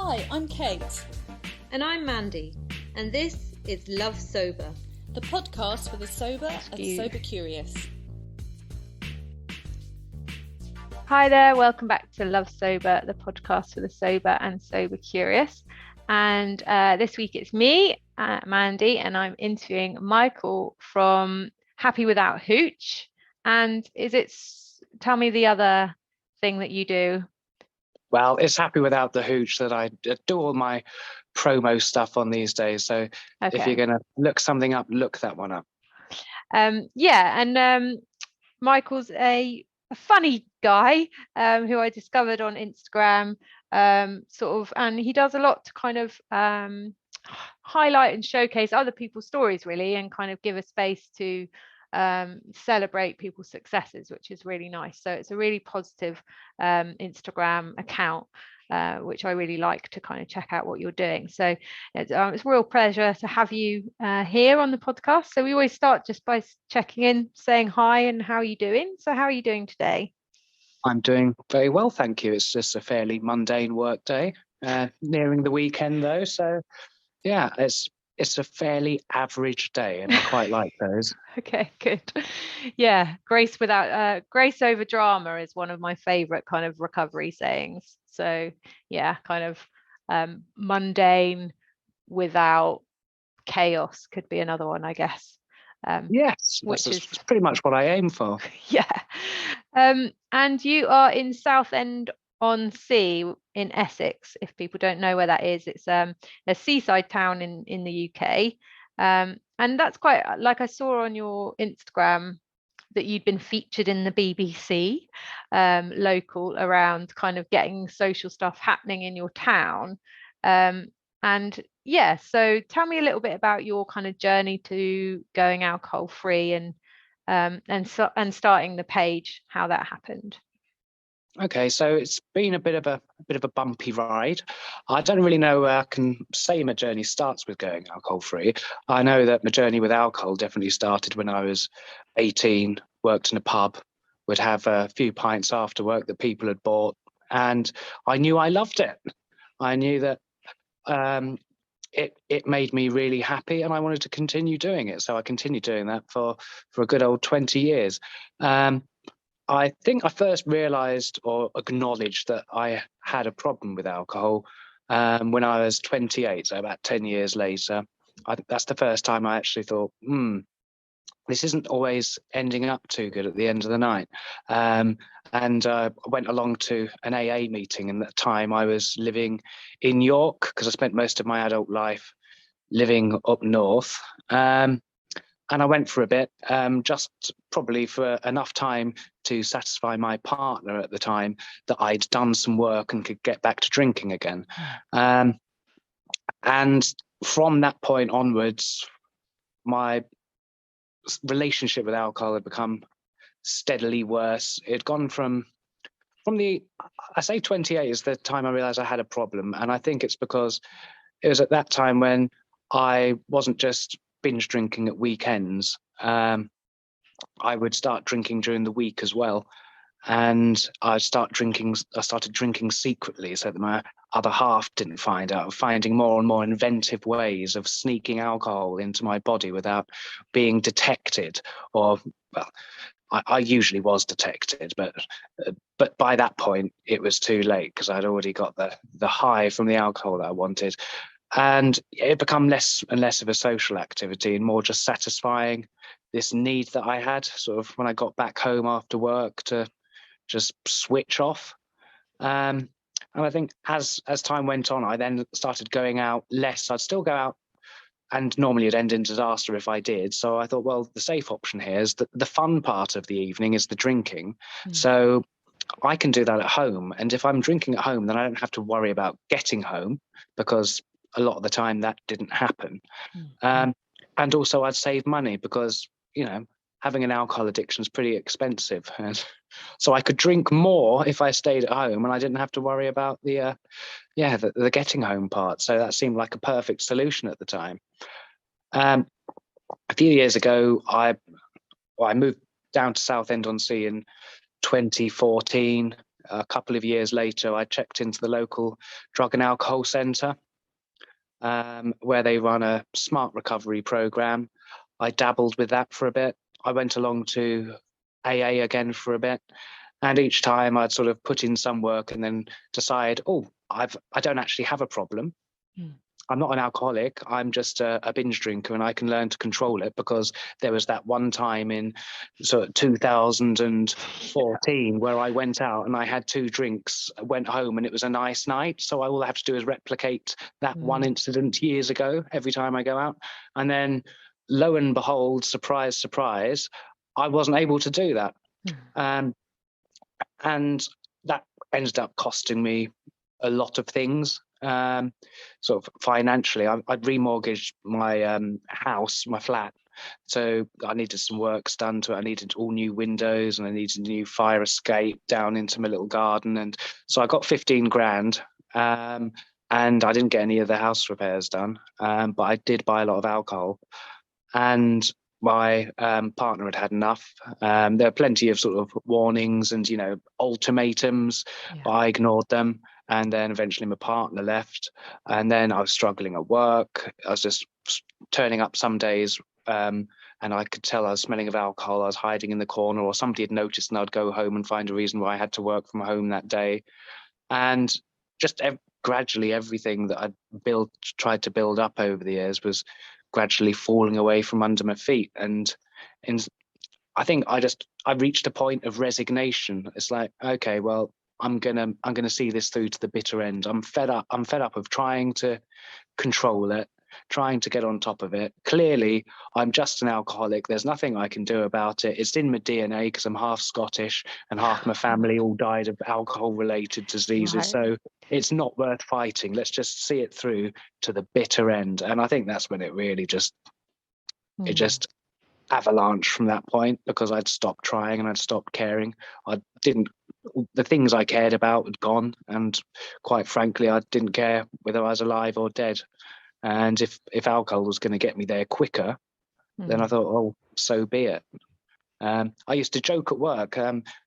Hi, I'm Kate. And I'm Mandy, and this is Love Sober, the podcast for the sober and sober curious. Hi there, welcome back to Love Sober, the podcast for the sober and sober curious. And this week it's me, Mandy, and I'm interviewing Michael from Happy Without Hooch. And tell me the other thing that you do. Well, it's Happy Without the Hooch that I do all my promo stuff on these days. So If you're going to look something up, look that one up. Michael's a funny guy who I discovered on Instagram, and he does a lot to kind of highlight and showcase other people's stories, really, and kind of give a space to celebrate people's successes, which is really nice. So it's a really positive Instagram account, which I really like to kind of check out what you're doing. So it's a real pleasure to have you here on the podcast. So we always start just by checking in, saying hi, and how are you doing? So how are you doing today? I'm doing very well, thank you. It's just a fairly mundane work day, nearing the weekend though. So yeah, it's a fairly average day, and I quite like those. Okay, good. Yeah, grace over drama is one of my favorite kind of recovery sayings. So yeah, kind of mundane without chaos could be another one, I guess. Yes, which is pretty much what I aim for. Yeah. And you are in Southend-on-Sea in Essex. If people don't know where that is, it's a seaside town in the UK. And that's quite, like, I saw on your Instagram that you'd been featured in the BBC local around kind of getting social stuff happening in your town. And yeah, so tell me a little bit about your kind of journey to going alcohol free and starting the page, how that happened. Okay, so it's been a bit of a bumpy ride. I don't really know where I can say my journey starts with going alcohol free. I know that my journey with alcohol definitely started when I was 18, worked in a pub, would have a few pints after work that people had bought, and I knew I loved it. I knew that it made me really happy, and I wanted to continue doing it. So I continued doing that for a good old 20 years. I think I first realised or acknowledged that I had a problem with alcohol when I was 28, so about 10 years later. I think that's the first time I actually thought, this isn't always ending up too good at the end of the night. And I went along to an AA meeting, and at the time I was living in York because I spent most of my adult life living up north. And I went for a bit, just probably for enough time to satisfy my partner at the time that I'd done some work and could get back to drinking again. And from that point onwards, my relationship with alcohol had become steadily worse. It'd gone from I say 28 is the time I realized I had a problem. And I think it's because it was at that time when I wasn't just binge drinking at weekends. I would start drinking during the week as well. And I started drinking secretly so that my other half didn't find out, finding more and more inventive ways of sneaking alcohol into my body without being detected. Or, well, I usually was detected, but by that point it was too late because I'd already got the high from the alcohol that I wanted. And it became less and less of a social activity and more just satisfying this need that I had sort of when I got back home after work to just switch off. And I think as time went on, I then started going out less. I'd still go out, and normally it'd end in disaster if I did. So I thought, well, the safe option here is that the fun part of the evening is the drinking. So I can do that at home. And if I'm drinking at home, then I don't have to worry about getting home because a lot of the time that didn't happen. And also I'd save money because, having an alcohol addiction is pretty expensive. And so I could drink more if I stayed at home and I didn't have to worry about the getting home part. So that seemed like a perfect solution at the time. A few years ago, I moved down to Southend-on-Sea in 2014. a couple of years later, I checked into the local drug and alcohol centre, where they run a smart recovery program. I dabbled with that for a bit. I went along to AA again for a bit. And each time I'd sort of put in some work and then decide, I don't actually have a problem. I'm not an alcoholic. I'm just a binge drinker, and I can learn to control it, because there was that one time in sort of 2014 where I went out and I had 2 drinks, went home, and it was a nice night. So all I have to do is replicate that one incident years ago every time I go out. And then lo and behold, surprise, surprise, I wasn't able to do that. And that ended up costing me a lot of things. Sort of financially, I'd remortgaged my house, my flat. So I needed some works done to it. I needed all new windows, and I needed a new fire escape down into my little garden. And so I got 15 grand. And I didn't get any of the house repairs done. But I did buy a lot of alcohol. And my partner had enough. There were plenty of sort of warnings and, ultimatums, but I ignored them. And then eventually my partner left. And then I was struggling at work. I was just turning up some days, and I could tell I was smelling of alcohol. I was hiding in the corner, or somebody had noticed, and I'd go home and find a reason why I had to work from home that day. And just gradually everything that I'd tried to build up over the years was gradually falling away from under my feet. And I think I reached a point of resignation. It's like, okay, well, I'm gonna see this through to the bitter end. I'm fed up of trying to control it, trying to get on top of it. Clearly, I'm just an alcoholic. There's nothing I can do about it. It's in my DNA, because I'm half Scottish and half my family all died of alcohol-related diseases. Right. So it's not worth fighting. Let's just see it through to the bitter end. And I think that's when it really just avalanche from that point, because I'd stopped trying and I'd stopped caring. The things I cared about had gone, and quite frankly, I didn't care whether I was alive or dead. And if alcohol was going to get me there quicker, then I thought, so be it. I used to joke at work.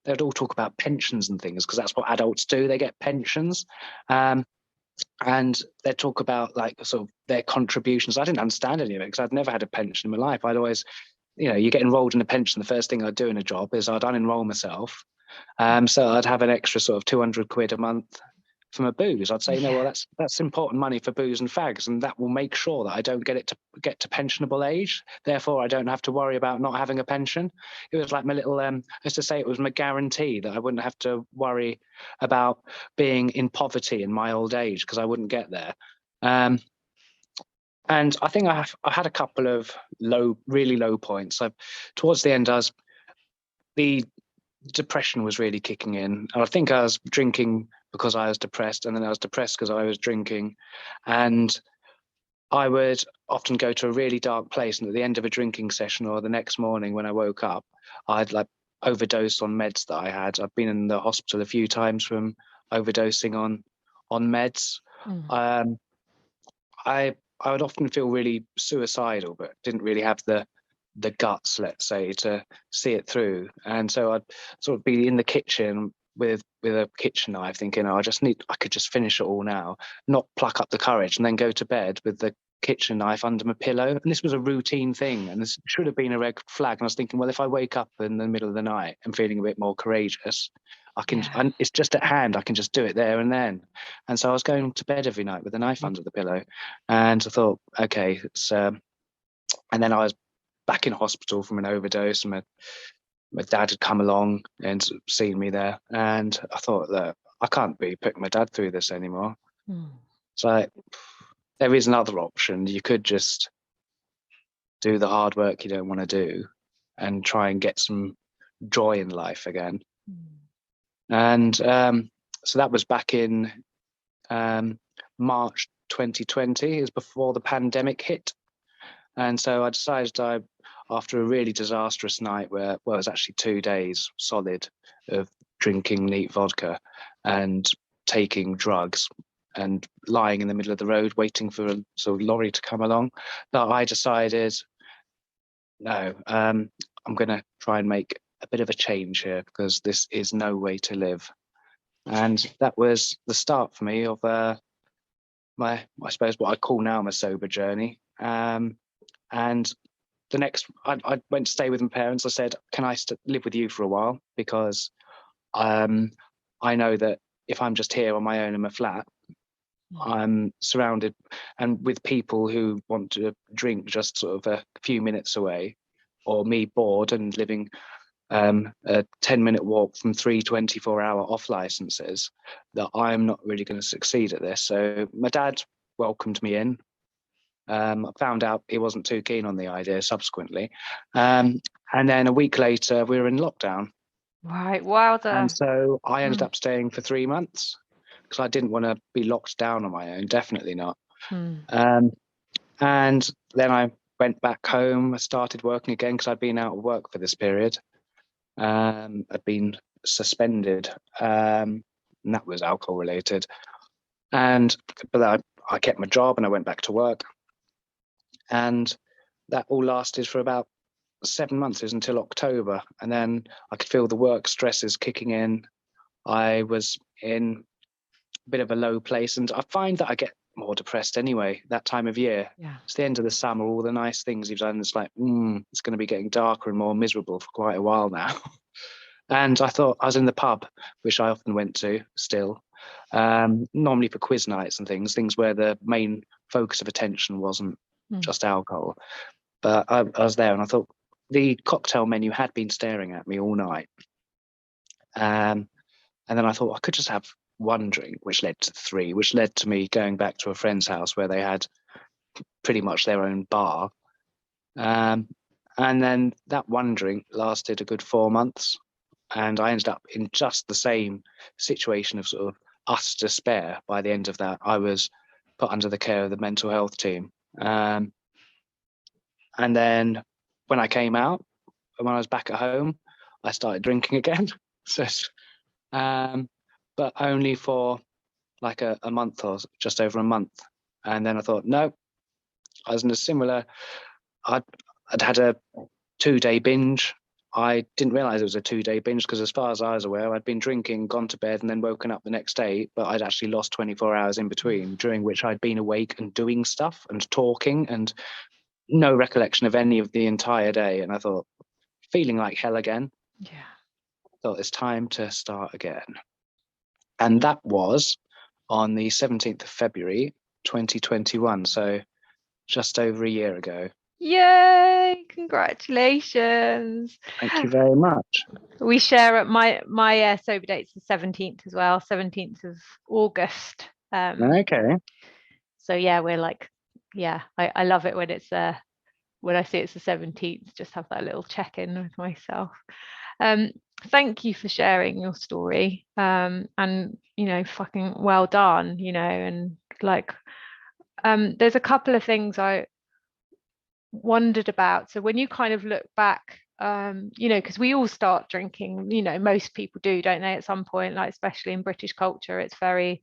They'd all talk about pensions and things, because that's what adults do. They get pensions. And they'd talk about like sort of their contributions. I didn't understand any of it, because I'd never had a pension in my life. I'd always, you get enrolled in a pension, the first thing I'd do in a job is I'd unenroll myself. So I'd have an extra sort of 200 quid a month for my booze. I'd say, well, that's important money for booze and fags, and that will make sure that I don't get to pensionable age. Therefore, I don't have to worry about not having a pension. It was like my little, as to say, it was my guarantee that I wouldn't have to worry about being in poverty in my old age, because I wouldn't get there. And I think I had a couple of really low points. Towards the end, the depression was really kicking in. And I think I was drinking because I was depressed, and then I was depressed because I was drinking. And I would often go to a really dark place, and at the end of a drinking session or the next morning when I woke up, I'd like overdose on meds that I had. I've been in the hospital a few times from overdosing on meds. I would often feel really suicidal, but didn't really have the guts, let's say, to see it through. And so I'd sort of be in the kitchen with a kitchen knife thinking, I could just finish it all now, not pluck up the courage and then go to bed with the kitchen knife under my pillow. And this was a routine thing, and this should have been a red flag. And I was thinking, well, if I wake up in the middle of the night and feeling a bit more courageous, and it's just at hand, I can just do it there and then. And so I was going to bed every night with a knife under the pillow. And I thought, okay, and then I was back in hospital from an overdose, and my dad had come along and seen me there. And I thought that I can't be putting my dad through this anymore. So there is another option. You could just do the hard work you don't want to do and try and get some joy in life again. And so that was back in March 2020, is before the pandemic hit. And so I decided after a really disastrous night where, it was actually 2 days solid of drinking neat vodka and taking drugs and lying in the middle of the road waiting for a sort of lorry to come along, that I decided, no, I'm going to try and make a bit of a change here, because this is no way to live. And that was the start for me of I suppose what I call now my sober journey. And the next, I went to stay with my parents. I said, can I live with you for a while? Because I know that if I'm just here on my own in my flat, I'm surrounded and with people who want to drink just sort of a few minutes away, or me bored and living a 10-minute walk from 3 24-hour off licenses, that I'm not really going to succeed at this. So my dad welcomed me in. I found out he wasn't too keen on the idea subsequently. And then a week later, we were in lockdown. Right, wilder. And so I ended up staying for 3 months because I didn't want to be locked down on my own, definitely not. And then I went back home. I started working again because I'd been out of work for this period. I'd been suspended, and that was alcohol related. But I kept my job and I went back to work. And that all lasted for about 7 months, it was until October. And then I could feel the work stresses kicking in. I was in a bit of a low place, and I find that I get more depressed anyway that time of year. Yeah. It's the end of the summer, all the nice things you've done, it's like, it's going to be getting darker and more miserable for quite a while now. And I thought, I was in the pub, which I often went to still, normally for quiz nights and things where the main focus of attention wasn't just alcohol. But I was there and I thought the cocktail menu had been staring at me all night. And then I thought I could just have one drink, which led to 3, which led to me going back to a friend's house where they had pretty much their own bar. And then that one drink lasted a good 4 months. And I ended up in just the same situation of sort of us despair. By the end of that, I was put under the care of the mental health team. And then when I came out, when I was back at home, I started drinking again. So, but only for like a month or just over a month. And then I thought, no, I was in a similar, I'd had a 2-day binge. I didn't realize it was a 2-day binge because as far as I was aware, I'd been drinking, gone to bed and then woken up the next day, but I'd actually lost 24 hours in between, during which I'd been awake and doing stuff and talking and no recollection of any of the entire day. And I thought, feeling like hell again. Yeah. Thought it's time to start again. And that was on the 17th of February, 2021. So just over a year ago. Yay! Congratulations. Thank you very much. We share at my sober date's the 17th as well, 17th of August. Okay. So yeah, we're like, yeah, I love it when it's when I see it's the 17th, just have that little check-in with myself. Thank you for sharing your story. And fucking well done, and like there's a couple of things I wondered about. So when you kind of look back, because we all start drinking, most people do, don't they, at some point, like especially in British culture, it's very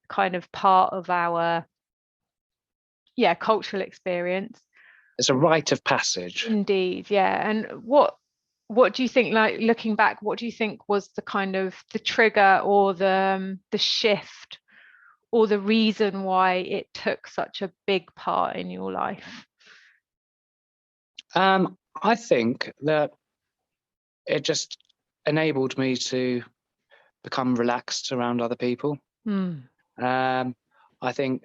kind of part of our cultural experience. It's a rite of passage. Indeed, yeah. And what do you think, like looking back, what do you think was the kind of the trigger or the shift or the reason why it took such a big part in your life? I think that it just enabled me to become relaxed around other people. I think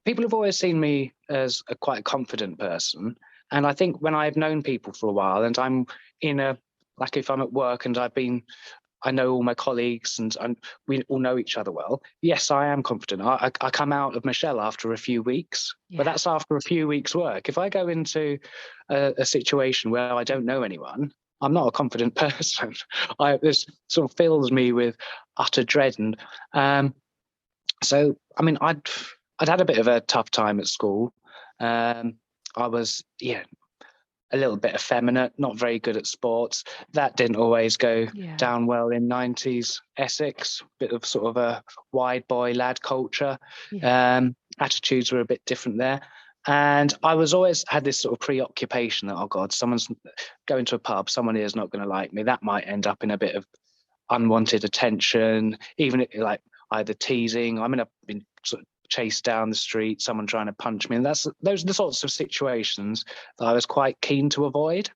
people have always seen me as a quite confident person. And I think when I've known people for a while and I'm if I'm at work and I know all my colleagues and we all know each other well. Yes, I am confident. I come out of my shell after a few wears, but that's after a few weeks' work. If I go into a situation where I don't know anyone, I'm not a confident person. This sort of fills me with utter dread. And so, I mean, I'd had a bit of a tough time at school. I was, a little bit effeminate, not very good at sports. That didn't always go down well in 90s Essex, bit of sort of a wide boy lad culture. Attitudes were a bit different there. And I was always had this sort of preoccupation that, oh God, someone's going to a pub, someone here is not going to like me. That might end up in a bit of unwanted attention, even like either teasing. I've been sort of chased down the street, someone trying to punch me, and those are the sorts of situations that I was quite keen to avoid.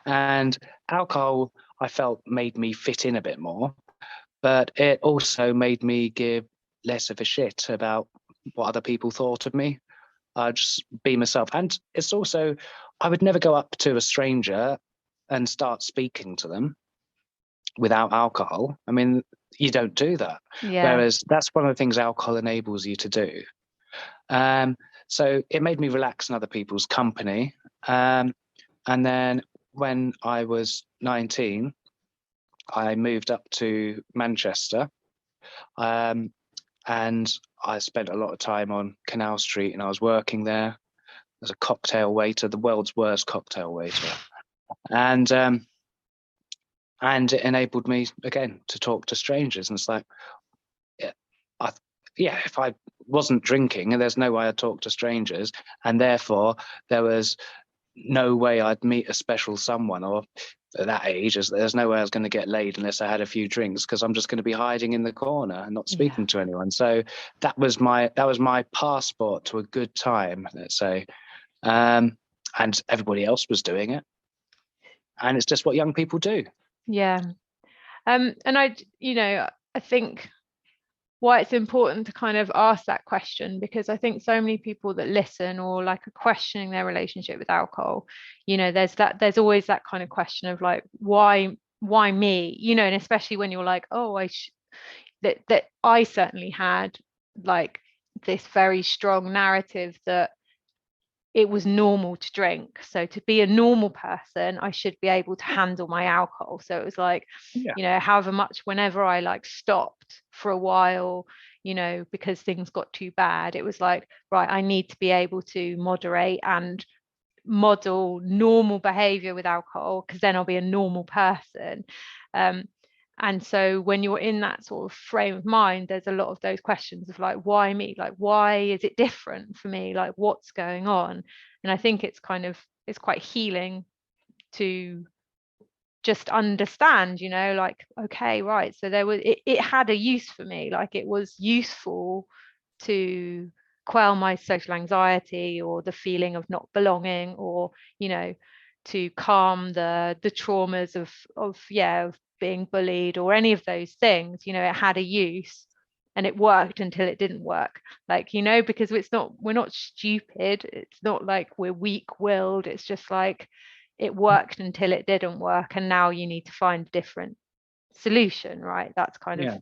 And alcohol, I felt, made me fit in a bit more, but it also made me give less of a shit about what other people thought of me. I'd just be myself. And it's also, I would never go up to a stranger and start speaking to them without alcohol. I mean, you don't do that. Yeah. Whereas that's one of the things alcohol enables you to do. So it made me relax in other people's company. And then when I was 19, I moved up to Manchester. And I spent a lot of time on Canal Street, and I was working there as a cocktail waiter, the world's worst cocktail waiter. And it enabled me, again, to talk to strangers. And it's like, if I wasn't drinking, there's no way I'd talk to strangers. And therefore, there was no way I'd meet a special someone, or at that age, there's no way I was going to get laid unless I had a few drinks, because I'm just going to be hiding in the corner and not speaking to anyone. So that was my passport to a good time, let's say. And everybody else was doing it. And it's just what young people do. Yeah. And I think why it's important to kind of ask that question, because I think so many people that listen or like are questioning their relationship with alcohol, there's always that kind of question of like, why me, and especially when you're like, oh, that I certainly had like this very strong narrative that it was normal to drink. So to be a normal person, I should be able to handle my alcohol. So it was like, however much, whenever I like stopped for a while, because things got too bad, it was like, right, I need to be able to moderate and model normal behavior with alcohol, because then I'll be a normal person. And so when you're in that sort of frame of mind, there's a lot of those questions of like, why me? Like, why is it different for me? Like, what's going on? And I think it's quite healing to just understand, like, okay, right. So it had a use for me. Like, it was useful to quell my social anxiety or the feeling of not belonging, or, to calm the traumas of being bullied or any of those things. It had a use, and it worked until it didn't work. Like, because we're not stupid. It's not like we're weak-willed. It's just like it worked until it didn't work, and now you need to find a different solution, right? That's kind of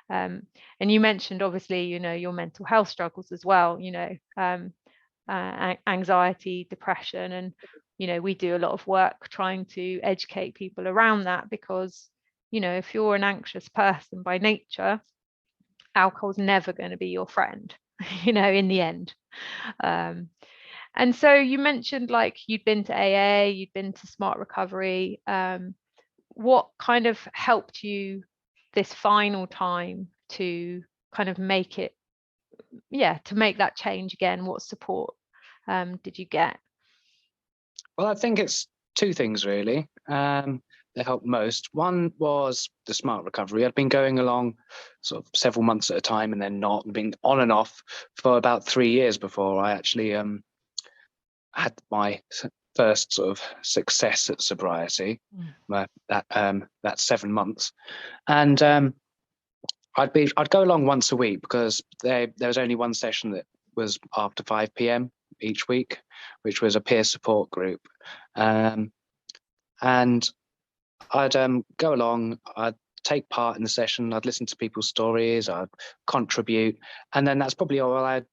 and you mentioned obviously your mental health struggles as well, anxiety, depression, and we do a lot of work trying to educate people around that, because if you're an anxious person by nature, alcohol's never going to be your friend in the end. And so you mentioned like you'd been to AA, you'd been to Smart Recovery. What kind of helped you this final time to kind of make it, to make that change again? What support did you get? Well, I think it's two things really that helped most. One was the Smart Recovery. I'd been going along sort of several months at a time, and then not, been on and off for about 3 years before I actually had my first sort of success at sobriety. That 7 months. And I'd go along once a week, because there was only one session that was after 5 p.m. each week, which was a peer support group. And I'd go along, I'd take part in the session, I'd listen to people's stories, I'd contribute, and then that's probably all I'd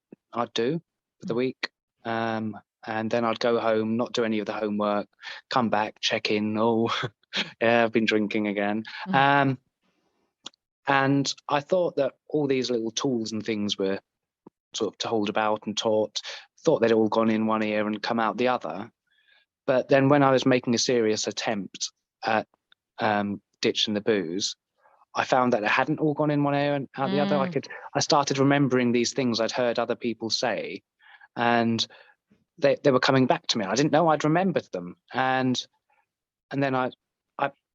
do for the week. And then I'd go home, not do any of the homework, come back, check in, yeah, I've been drinking again. And I thought that all these little tools and things were sort of told about and taught, thought they'd all gone in one ear and come out the other. But then when I was making a serious attempt at ditching the booze, I found that it hadn't all gone in one ear and out the other. I started remembering these things I'd heard other people say, and they were coming back to me. I didn't know I'd remembered them. And then I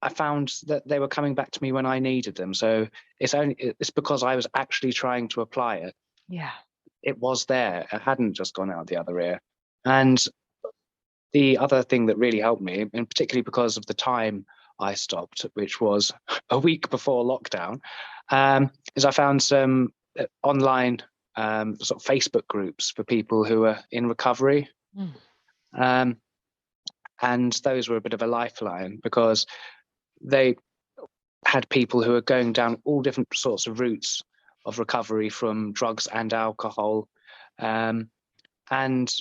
I found that they were coming back to me when I needed them. So it's because I was actually trying to apply it. Yeah. It was there. It hadn't just gone out the other ear. And the other thing that really helped me, and particularly because of the time I stopped, which was a week before lockdown, is I found some online sort of Facebook groups for people who are in recovery. And those were a bit of a lifeline because they had people who are going down all different sorts of routes of recovery from drugs and alcohol, and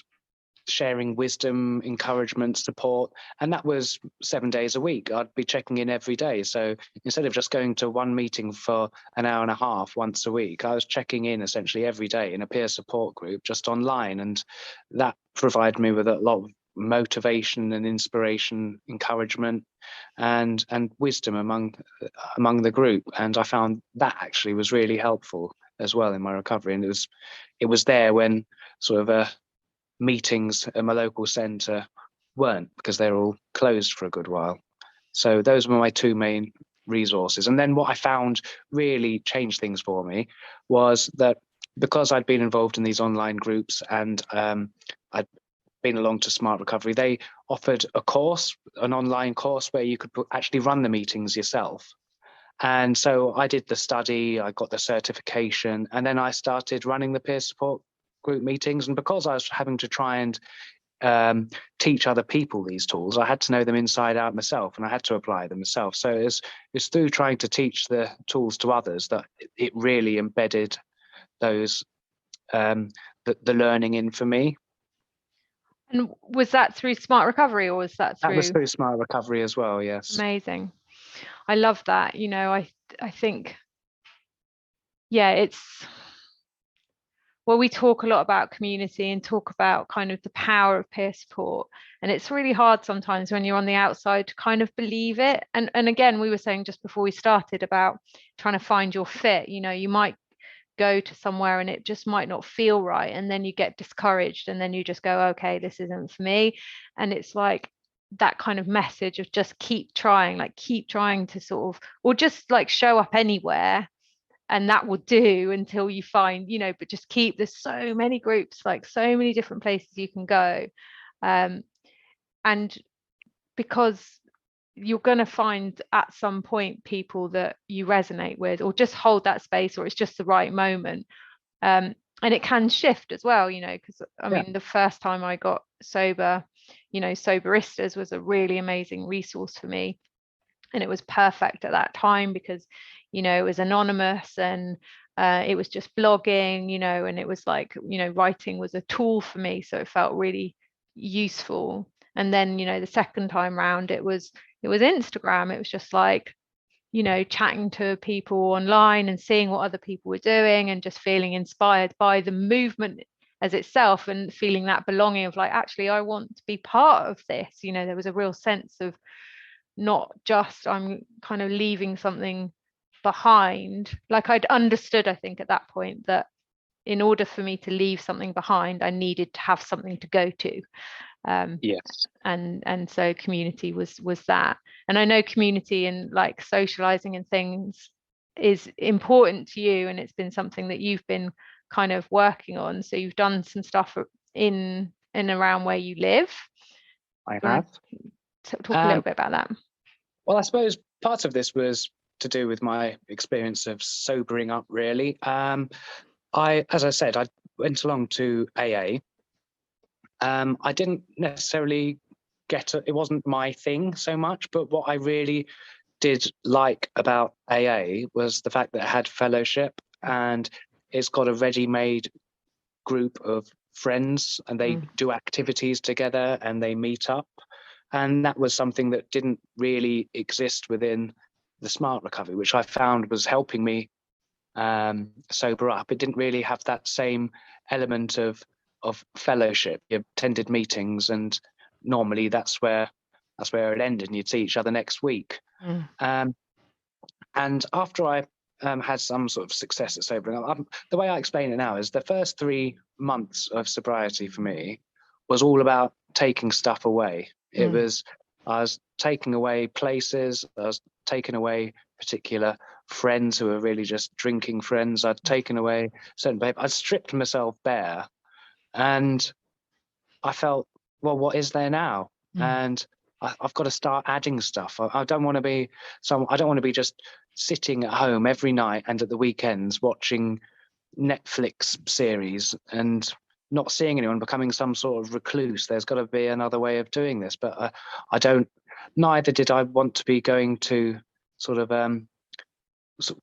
sharing wisdom, encouragement, support. And that was 7 days a week. I'd be checking in every day. So instead of just going to one meeting for an hour and a half once a week, I was checking in essentially every day in a peer support group just online. And that provided me with a lot of motivation and inspiration, encouragement, and wisdom among the group. And I found that actually was really helpful as well in my recovery. And it was there when sort of meetings at my local centre weren't, because they were all closed for a good while. So those were my two main resources. And then what I found really changed things for me was that because I'd been involved in these online groups and I'd been along to Smart Recovery, they offered a course, an online course where you could actually run the meetings yourself. And so I did the study, I got the certification, and then I started running the peer support group meetings. And because I was having to try and teach other people these tools, I had to know them inside out myself, and I had to apply them myself. So it's through trying to teach the tools to others that it really embedded those the learning in for me. And was that through Smart Recovery, or was that through? That was through Smart Recovery as well, yes. Amazing. I love that. You know, I think, yeah, it's, well, we talk a lot about community and talk about kind of the power of peer support. And it's really hard sometimes when you're on the outside to kind of believe it. And again, we were saying just before we started about trying to find your fit. You know, you might go to somewhere and it just might not feel right, and then you get discouraged, and then you just go, okay, this isn't for me. And it's like that kind of message of just keep trying, like keep trying to sort of, or just like show up anywhere, and that will do until you find, you know, but just keep, there's so many groups, like so many different places you can go, and because you're going to find at some point people that you resonate with, or just hold that space, or it's just the right moment. And it can shift as well, you know, because I mean, the first time I got sober, you know, Soberistas was a really amazing resource for me. And it was perfect at that time because, you know, it was anonymous, and it was just blogging, you know, and it was like, you know, writing was a tool for me. So it felt really useful. And then, you know, the second time round, it was Instagram. It was just like, you know, chatting to people online and seeing what other people were doing, and just feeling inspired by the movement as itself, and feeling that belonging of like, actually, I want to be part of this. You know, there was a real sense of not just I'm kind of leaving something behind. Like I'd understood, I think, at that point, that in order for me to leave something behind, I needed to have something to go to. Yes. And so community was that. And I know community and like socializing and things is important to you, and it's been something that you've been kind of working on. So you've done some stuff in and around where you live. I have. Talk a little bit about that. Well, I suppose part of this was to do with my experience of sobering up, really. As I said, I went along to AA. I didn't necessarily it wasn't my thing so much, but what I really did like about AA was the fact that it had fellowship, and it's got a ready-made group of friends, and they do activities together and they meet up. And that was something that didn't really exist within the Smart Recovery, which I found was helping me sober up. It didn't really have that same element of fellowship. You attended meetings, and normally that's where it ended, and you'd see each other next week. And after I had some sort of success at sobering up, the way I explain it now is the first 3 months of sobriety for me was all about taking stuff away. It was I was taking away places. I was taking away particular friends who were really just drinking friends. I'd taken away certain behavior. I stripped myself bare, and I felt, well, what is there now? And I've got to start adding stuff. I don't want to be I don't want to be just sitting at home every night and at the weekends watching Netflix series and not seeing anyone, becoming some sort of recluse. There's got to be another way of doing this. But I don't. Neither did I want to be going to sort of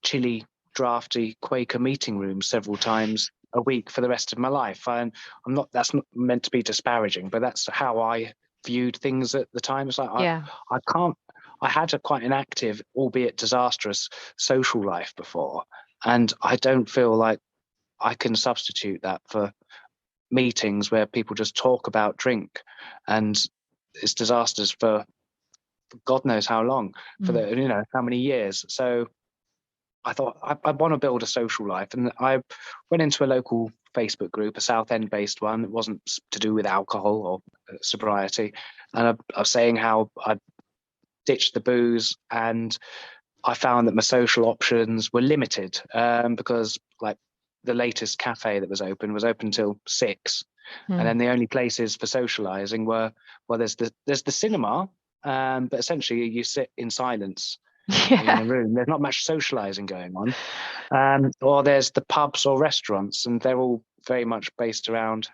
chilly, drafty Quaker meeting rooms several times a week for the rest of my life. I'm not. That's not meant to be disparaging, but that's how I viewed things at the time. It's like I can't. I had quite an active, albeit disastrous, social life before, and I don't feel like I can substitute that for meetings where people just talk about drink, and it's disasters for God knows how long, for the how many years. So I thought I want to build a social life, and I went into a local Facebook group, a Southend-based one. It wasn't to do with alcohol or sobriety, and I was saying how I ditched the booze, and I found that my social options were limited because, like, the latest cafe that was open till 6, and then the only places for socializing were, well, there's the cinema, but essentially you sit in silence in a room. There's not much socializing going on, or there's the pubs or restaurants, and they're all very much based around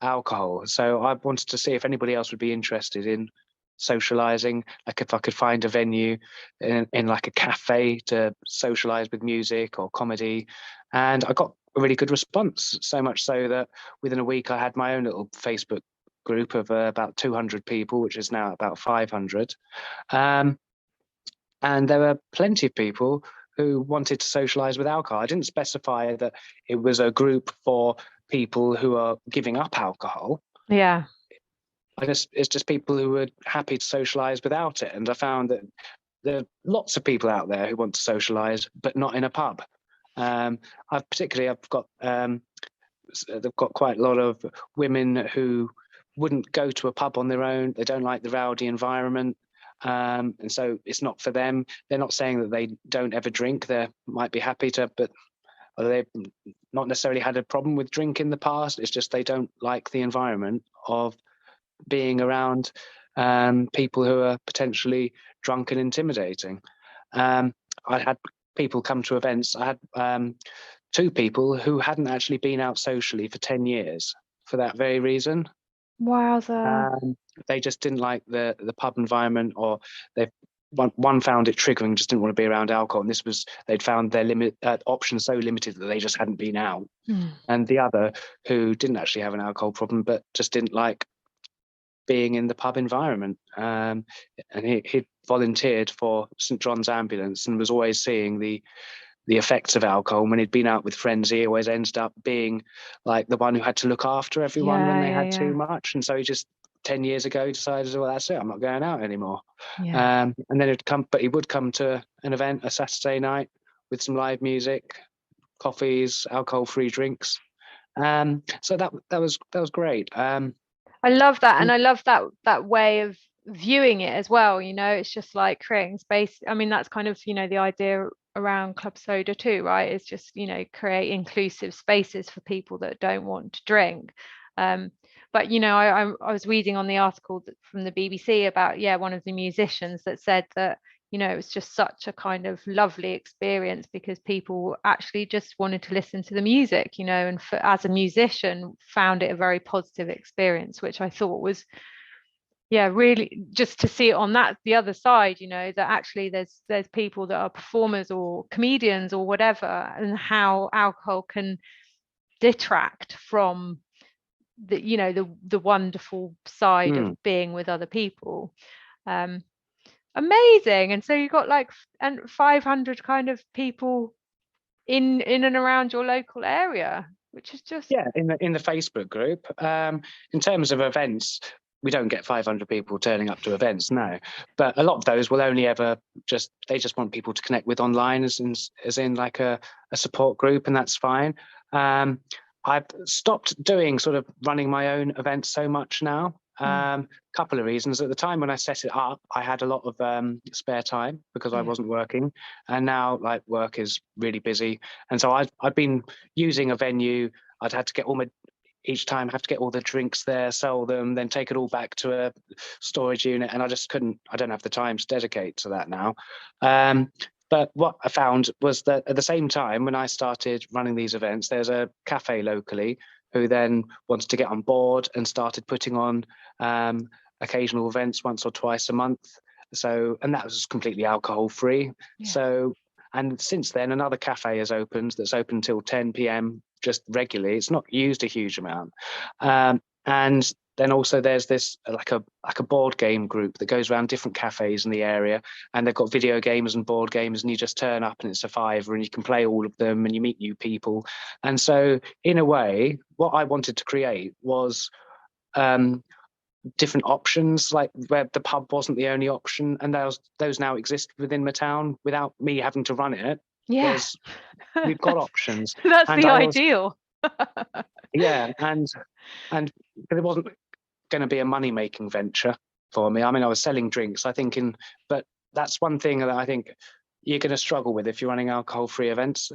alcohol. So I wanted to see if anybody else would be interested in socializing, like if I could find a venue in like a cafe to socialize with music or comedy. And I got a really good response, so much so that within a week I had my own little Facebook group of about 200 people, which is now about 500. And there were plenty of people who wanted to socialize with alcohol. I didn't specify that it was a group for people who are giving up alcohol. It's just people who were happy to socialize without it. And I found that there are lots of people out there who want to socialize, but not in a pub. I've got they've got quite a lot of women who wouldn't go to a pub on their own. They don't like the rowdy environment. And so it's not for them. They're not saying that they don't ever drink. They might be happy to, but they've not necessarily had a problem with drink in the past. It's just they don't like the environment of being around people who are potentially drunk and intimidating. I had people come to events. I had 2 people who hadn't actually been out socially for 10 years for that very reason. Wowza. They just didn't like the pub environment, or one found it triggering, just didn't want to be around alcohol. And they'd found their options so limited that they just hadn't been out. And the other, who didn't actually have an alcohol problem, but just didn't like being in the pub environment. And he volunteered for St John's Ambulance and was always seeing the effects of alcohol. And when he'd been out with friends, he always ended up being like the one who had to look after everyone when they had too much. And so he just 10 years ago decided, well, that's it, I'm not going out anymore. And then he would come to an event, a Saturday night, with some live music, coffees, alcohol-free drinks. So that was great. I love that, and I love that way of viewing it as well. It's just like creating space. I mean, that's kind of the idea around Club Soda too, right? It's just create inclusive spaces for people that don't want to drink. But I was reading on the article from the BBC about one of the musicians that said that it was just such a kind of lovely experience because people actually just wanted to listen to the music, and as a musician found it a very positive experience, which I thought was really just to see it on the other side, that actually there's people that are performers or comedians or whatever, and how alcohol can detract from the wonderful side of being with other people. Amazing. And so you got 500 kind of people in and around your local area, which is just in the Facebook group. In terms of events, we don't get 500 people turning up to events, no, but a lot of those will only ever they just want people to connect with online, as in like a support group, and that's fine. I've stopped doing sort of running my own events so much now. Couple of reasons. At the time when I set it up, I had a lot of spare time because I wasn't working, and now like work is really busy, and so I've been using a venue. I'd had to get all my each time have to get all the drinks there, sell them, then take it all back to a storage unit, and I just couldn't. I don't have the time to dedicate to that now. But what I found was that at the same time when I started running these events, there's a cafe locally who then wanted to get on board and started putting on occasional events once or twice a month. So, and that was completely alcohol free. Yeah. So, and since then, another cafe has opened that's open till 10 p.m. just regularly. It's not used a huge amount. And then also there's this like a board game group that goes around different cafes in the area, and they've got video games and board games, and you just turn up and it's a fiver and you can play all of them and you meet new people. And so in a way, what I wanted to create was different options, like where the pub wasn't the only option, and those now exist within my town without me having to run it. Yeah. We've got options. That's and the ideal. Yeah, and it wasn't going to be a money-making venture for me. I mean, I was selling drinks, but that's one thing that I think you're going to struggle with if you're running alcohol-free events,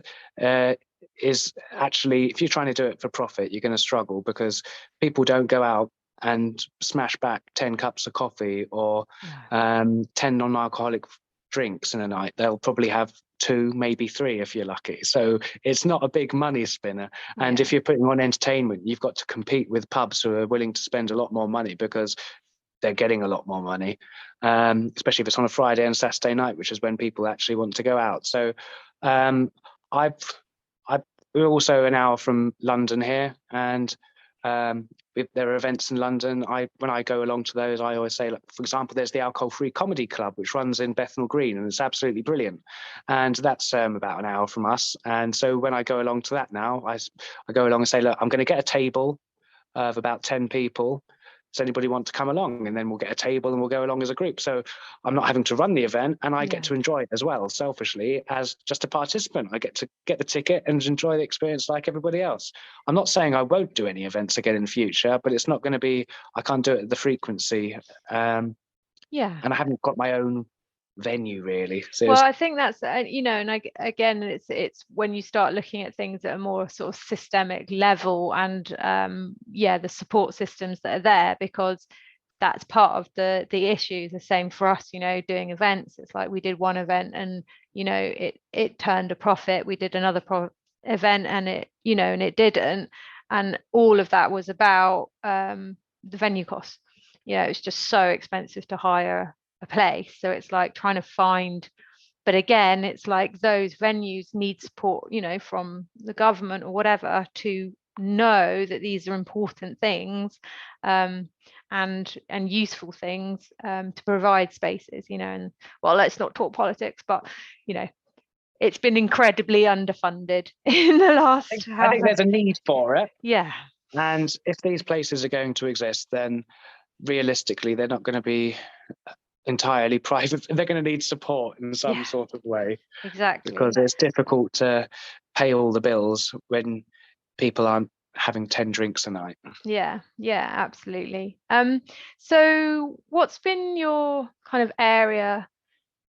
is actually, if you're trying to do it for profit, you're going to struggle because people don't go out and smash back 10 cups of coffee or 10 non-alcoholic drinks in a night. They'll probably have 2, maybe 3 if you're lucky. So it's not a big money spinner. And if you're putting on entertainment, you've got to compete with pubs who are willing to spend a lot more money because they're getting a lot more money, especially if it's on a Friday and Saturday night, which is when people actually want to go out. So we're also an hour from London here, and if there are events in London, when I go along to those, I always say, like, for example, there's the Alcohol Free Comedy Club, which runs in Bethnal Green, and it's absolutely brilliant. And that's about an hour from us. And so when I go along to that now, I go along and say, look, I'm going to get a table of about 10 people. Does anybody want to come along? And then we'll get a table and we'll go along as a group. So I'm not having to run the event, and I get to enjoy it as well, selfishly, as just a participant. I get to get the ticket and enjoy the experience like everybody else. I'm not saying I won't do any events again in the future, but it's not going to be, I can't do it at the frequency. And I haven't got my own venue really. So I think that's and again it's when you start looking at things at a more sort of systemic level, and the support systems that are there, because that's part of the issue. The same for us, doing events. It's like we did one event and it turned a profit. We did another event and it didn't, and all of that was about the venue costs. It's just so expensive to hire a place. So it's like trying to find, but again, it's like those venues need support, from the government or whatever, to know that these are important things, and useful things, to provide spaces, and well, let's not talk politics, but it's been incredibly underfunded in the last I think there's a need for it. Yeah. And if these places are going to exist, then realistically they're not going to be entirely private. They're going to need support in some sort of way. Exactly. Because it's difficult to pay all the bills when people aren't having 10 drinks a night. Yeah, absolutely. So what's been your kind of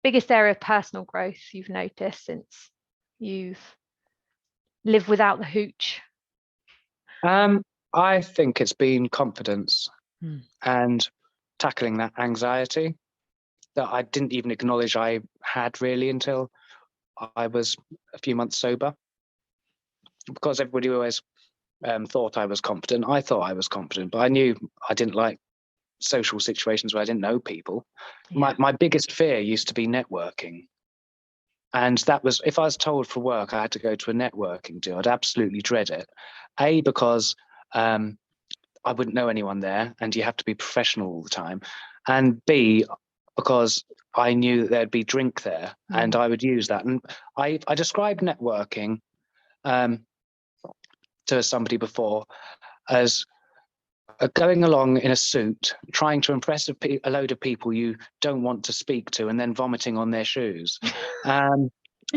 biggest area of personal growth you've noticed since you've lived without the hooch? I think it's been confidence and tackling that anxiety that I didn't even acknowledge I had really until I was a few months sober. Because everybody always thought I was confident. I thought I was confident, but I knew I didn't like social situations where I didn't know people. My biggest fear used to be networking. And that was, if I was told for work I had to go to a networking do, I'd absolutely dread it. A, because I wouldn't know anyone there and you have to be professional all the time. And B, because I knew that there'd be drink there and I would use that. And I described networking to somebody before as going along in a suit, trying to impress a load of people you don't want to speak to, and then vomiting on their shoes.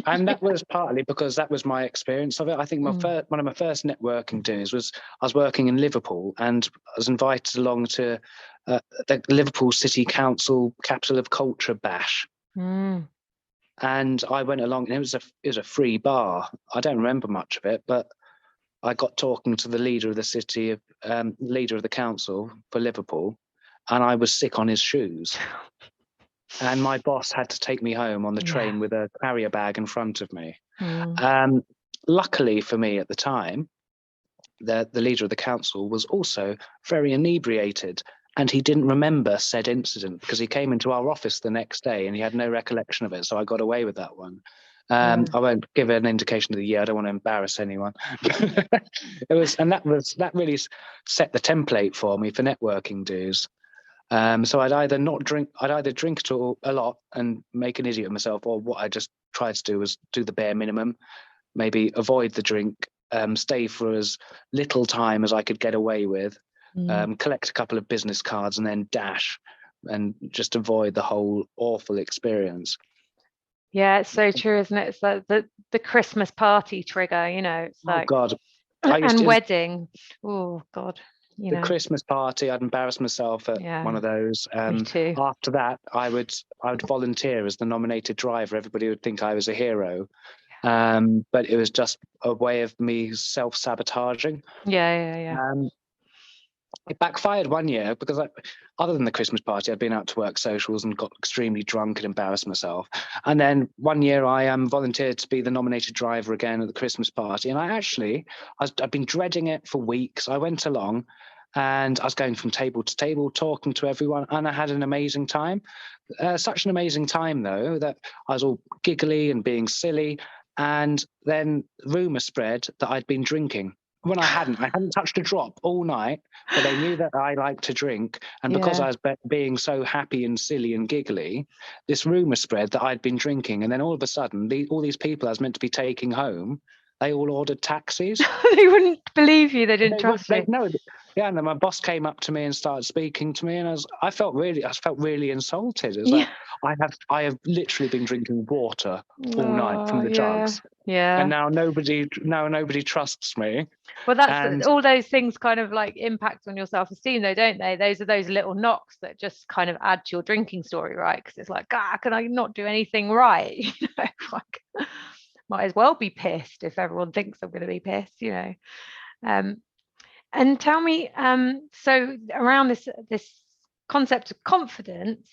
And that was partly because that was my experience of it. I think one of my first networking days was I was working in Liverpool, and I was invited along to the Liverpool City Council Capital of Culture Bash. And I went along, and it was a free bar. I don't remember much of it, but I got talking to the leader of the city, leader of the council for Liverpool, and I was sick on his shoes. And my boss had to take me home on the train with a carrier bag in front of me. Luckily for me at the time, the leader of the council was also very inebriated, and he didn't remember said incident because he came into our office the next day and he had no recollection of it. So I got away with that one. I won't give an indication of the year. I don't want to embarrass anyone. That really set the template for me for networking dues. So I'd either drink at all a lot and make an idiot of myself, or what I just tried to do was do the bare minimum, maybe avoid the drink, stay for as little time as I could get away with, collect a couple of business cards and then dash, and just avoid the whole awful experience. Yeah, it's so true, isn't it? It's like the Christmas party trigger, it's like, God. And wedding. Oh God. The Christmas party, I'd embarrass myself at one of those. Me too. After that, I would volunteer as the nominated driver. Everybody would think I was a hero. But it was just a way of me self-sabotaging. It backfired one year because other than the Christmas party, I'd been out to work socials and got extremely drunk and embarrassed myself. And then one year I volunteered to be the nominated driver again at the Christmas party. And I'd been dreading it for weeks. I went along and I was going from table to table, talking to everyone, and I had an amazing time. Such an amazing time, though, that I was all giggly and being silly. And then rumour spread that I'd been drinking. When I hadn't touched a drop all night, but they knew that I liked to drink. And because I was being so happy and silly and giggly, this rumour spread that I'd been drinking. And then all of a sudden, all these people I was meant to be taking home, they all ordered taxis. They wouldn't believe you. They didn't trust you. No, yeah. And then my boss came up to me and started speaking to me, and I felt really insulted. It's like I have literally been drinking water all night from the jugs. Yeah. And now nobody trusts me. Well, that's all those things kind of like impact on your self-esteem, though, don't they? Those are those little knocks that just kind of add to your drinking story, right? Because it's like, can I not do anything right? Like, might as well be pissed if everyone thinks I'm going to be pissed, And tell me, so around this concept of confidence,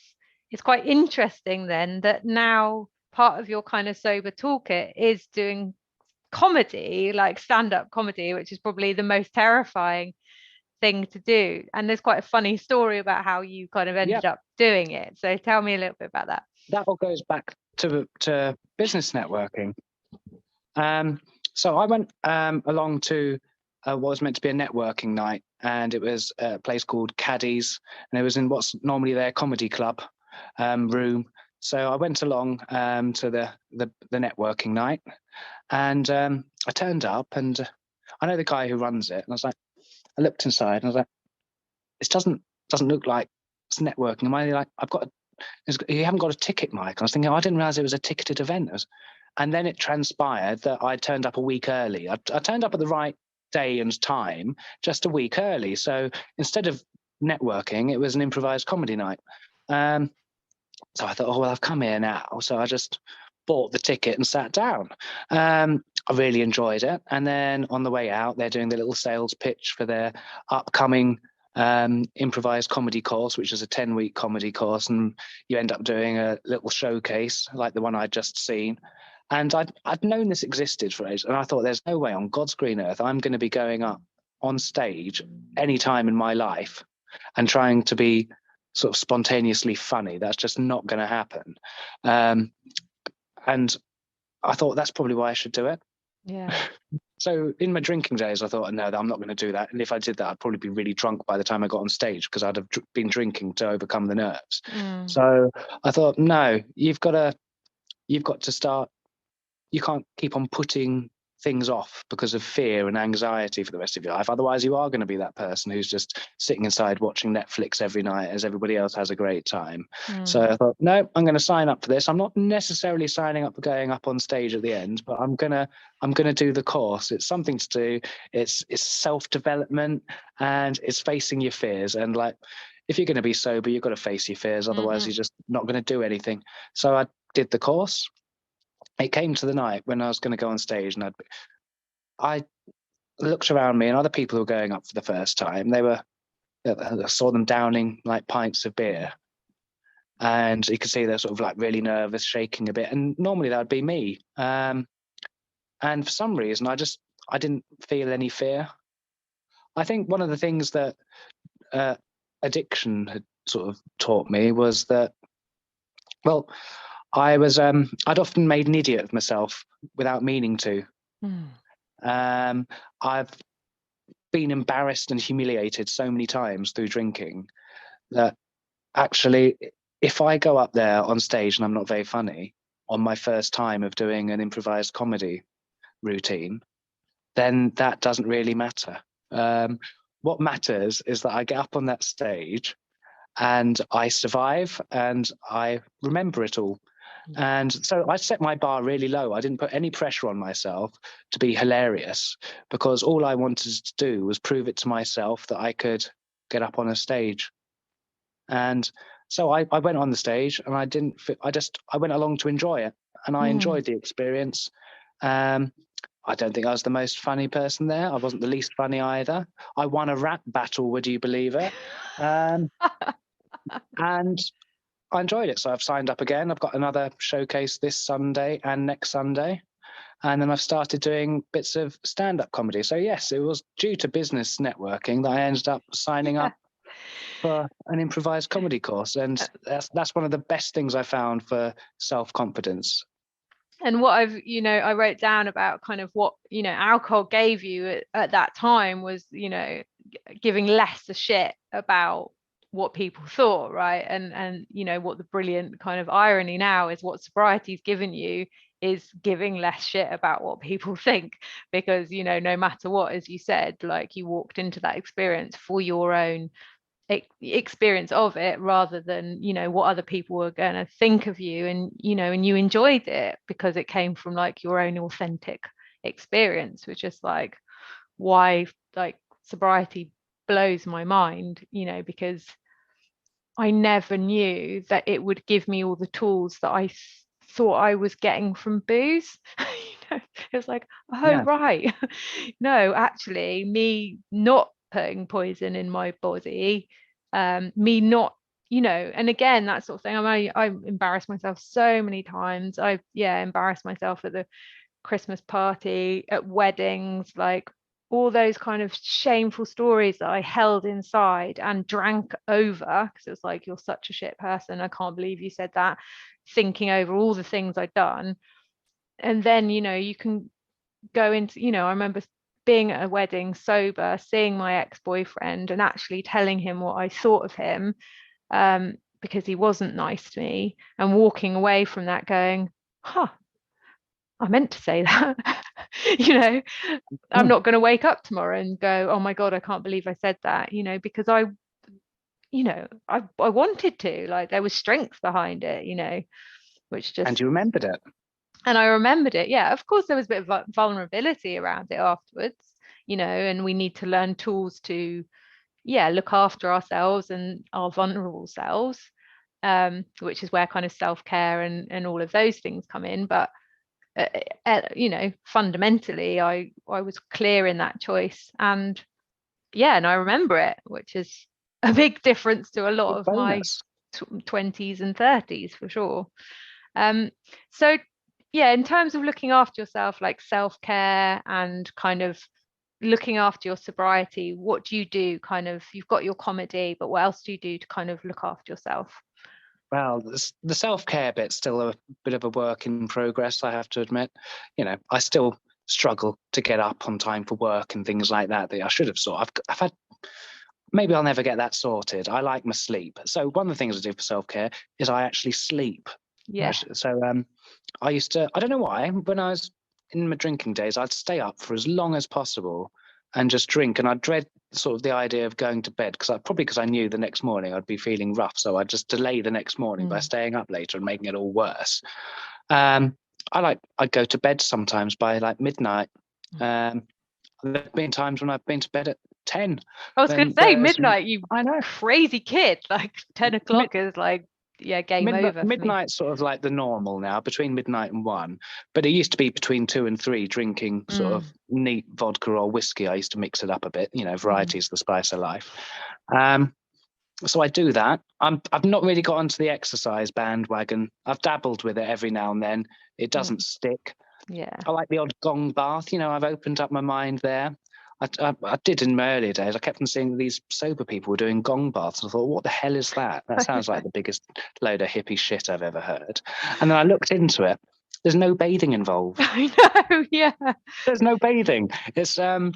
it's quite interesting then that now part of your kind of sober toolkit is doing comedy, like stand-up comedy, which is probably the most terrifying thing to do. And there's quite a funny story about how you kind of ended up doing it. So tell me a little bit about that. That all goes back to business networking. So I went along to what was meant to be a networking night, and it was a place called Caddy's, and it was in what's normally their comedy club room. So I went along to the networking night, and I turned up, and I know the guy who runs it, and I looked inside, and I was like, this doesn't look like it's networking. Am I like, you haven't got a ticket, Mike? I was thinking, I didn't realize it was a ticketed event. And then it transpired that I turned up a week early. I turned up at the right day and time, just a week early. So instead of networking, it was an improvised comedy night. So I thought, I've come here now. So I just bought the ticket and sat down. I really enjoyed it. And then on the way out, they're doing the little sales pitch for their upcoming improvised comedy course, which is a 10-week comedy course. And you end up doing a little showcase like the one I'd just seen. And I'd known this existed for ages, and I thought, there's no way on God's green earth I'm going to be going up on stage any time in my life and trying to be sort of spontaneously funny. That's just not going to happen. And I thought that's probably why I should do it. Yeah. So in my drinking days, I thought, no, I'm not going to do that. And if I did that, I'd probably be really drunk by the time I got on stage because I'd have been drinking to overcome the nerves. So I thought, no, you've got to start. You can't keep on putting things off because of fear and anxiety for the rest of your life. Otherwise, you are going to be that person who's just sitting inside watching Netflix every night as everybody else has a great time. So I thought, no, I'm going to sign up for this. I'm not necessarily signing up for going up on stage at the end, but I'm gonna do the course. It's something to do. It's self-development, and it's facing your fears. And like, if you're going to be sober, you've got to face your fears. Otherwise, you're just not going to do anything. So I did the course. It came to the night when I was going to go on stage, and I looked around me, and other people who were going up for the first time, I saw them downing like pints of beer, and you could see they're sort of like really nervous, shaking a bit. And normally that would be me. And for some reason, I didn't feel any fear. I think one of the things that addiction had sort of taught me was that, well, I'd often made an idiot of myself without meaning to. I've been embarrassed and humiliated so many times through drinking that actually, if I go up there on stage and I'm not very funny on my first time of doing an improvised comedy routine, then that doesn't really matter. What matters is that I get up on that stage and I survive and I remember it all. And so I set my bar really low. I didn't put any pressure on myself to be hilarious, because all I wanted to do was prove it to myself that I could get up on a stage. And so I went on the stage, and I went along to enjoy it, and I enjoyed the experience. I don't think I was the most funny person there. I wasn't the least funny either. I won a rap battle, would you believe it? And I enjoyed it. So I've signed up again. I've got another showcase this Sunday and next Sunday. And then I've started doing bits of stand-up comedy. So yes, it was due to business networking that I ended up signing up for an improvised comedy course. And that's one of the best things I found for self-confidence. And what I wrote down about kind of what, alcohol gave you at that time was, giving less a shit about what people thought, right? And what the brilliant kind of irony now is, what sobriety's given you is giving less shit about what people think, because no matter what, as you said, like, you walked into that experience for your own experience of it, rather than what other people were going to think of you, and you enjoyed it because it came from like your own authentic experience, which is like why like sobriety blows my mind, because I never knew that it would give me all the tools that I thought I was getting from booze. It was like, right. No, actually, me not putting poison in my body, me not, and again, that sort of thing. I embarrassed myself so many times. I embarrassed myself at the Christmas party, at weddings, like all those kind of shameful stories that I held inside and drank over, because it was like, you're such a shit person, I can't believe you said that, thinking over all the things I'd done. And then you can go into, I remember being at a wedding sober, seeing my ex-boyfriend and actually telling him what I thought of him, because he wasn't nice to me, and walking away from that going, I meant to say that. I'm not going to wake up tomorrow and go, oh my God, I can't believe I said that, because I wanted to, like, there was strength behind it, which just. And you remembered it. And I remembered it. Yeah, of course, there was a bit of vulnerability around it afterwards, and we need to learn tools to, look after ourselves and our vulnerable selves, which is where kind of self-care and all of those things come in. But fundamentally, I was clear in that choice, and I remember it, which is a big difference to a lot of my 20s and 30s for sure. So in terms of looking after yourself, like self-care and kind of looking after your sobriety, what do you do? Kind of, you've got your comedy, but what else do you do to kind of look after yourself? Well, the self-care bit's still a bit of a work in progress, I have to admit. I still struggle to get up on time for work and things like that I should have sorted. I've had, maybe I'll never get that sorted. I like my sleep. So one of the things I do for self-care is I actually sleep. Yeah. So I used to, I don't know why, when I was in my drinking days, I'd stay up for as long as possible and just drink. And I dread sort of the idea of going to bed because I knew the next morning I'd be feeling rough. So I'd just delay the next morning by staying up later and making it all worse. I'd go to bed sometimes by like midnight. There've been times when I've been to bed at 10. I was going to say midnight, you I know. crazy kid. Like 10 o'clock is like, game over. Midnight's sort of like the normal now, between midnight and 1. But it used to be between 2 and 3, drinking sort of neat vodka or whiskey. I used to mix it up a bit. Variety is the spice of life. So I do that. I've not really got onto the exercise bandwagon. I've dabbled with it every now and then. It doesn't stick. Yeah. I like the odd gong bath. I've opened up my mind there. I did in my earlier days. I kept on seeing these sober people were doing gong baths. And I thought, what the hell is that? That sounds like the biggest load of hippie shit I've ever heard. And then I looked into it. There's no bathing involved. I know, yeah. There's no bathing. It's a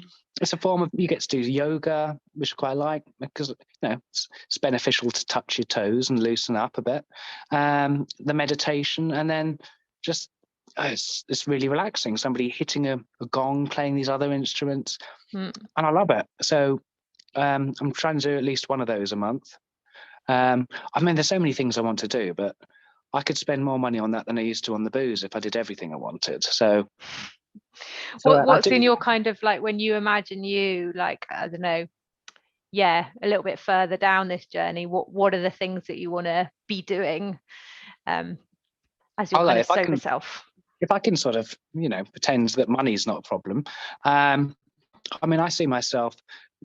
form of, you get to do yoga, which I quite like, because it's beneficial to touch your toes and loosen up a bit. The meditation, and then just it's really relaxing. Somebody hitting a gong, playing these other instruments, and I love it. So I'm trying to do at least one of those a month. There's so many things I want to do, but I could spend more money on that than I used to on the booze if I did everything I wanted. So what's in your kind of, like, when you imagine you, like, I don't know, a little bit further down this journey, what are the things that you want to be doing as your kind of sober self? If I can sort of, pretend that money's not a problem. I see myself